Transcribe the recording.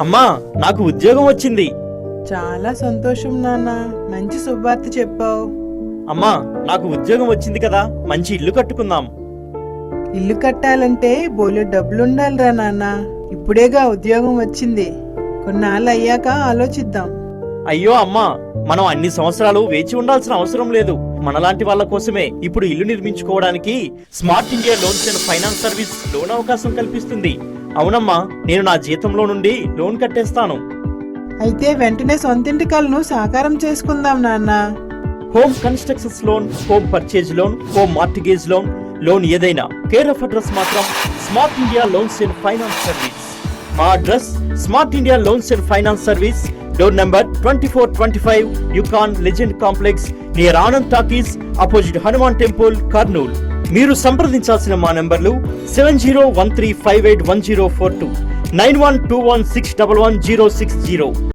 అమ్మా, నాకు ఉద్యోగం వచ్చింది. చాలా సంతోషం నాన్న, మంచి శుభవార్త చెప్పావు. అమ్మా, నాకు ఉద్యోగం వచ్చింది కదా, మంచి ఇల్లు కట్టుకుందాం. ఇల్లు కట్టాలంటే బోలెడు డబ్బులుండాలిరా నాన్న. ఇప్పుడేగా ఉద్యోగం వచ్చింది, కొన్నాళ్ళు అయ్యాక ఆలోచిద్దాం. అయ్యో అమ్మా, మనం అన్ని సంవత్సరాలు వేచి ఉండాల్సిన అవసరం లేదు. మనలాంటి వాళ్ళ కోసమే ఇప్పుడు ఇల్లు నిర్మించుకోవడానికి smart India loans and finance service loan అవకాశం కల్పిస్తుంది. అవునమ్మా, నేను నా జీతంలో నుండి లోన్ కట్టేస్తాను. అయితే వెంటనే సొంతింటి కలను సాకారం చేసుకుందాం నాన్న. Home constructions loan, home purchase loan, home mortgage loan ఏదైనా కేర్ ఆఫ్ అడ్రస్ మాత్రం smart India loans and finance service. మా address smart India loans and finance service, door number 2425 Yukon legend complex near Anand talkies, opposite Hanuman temple, Kurnool. మీరు సంప్రదించాల్సిన మా నంబర్లు 7013581042, 9121611060.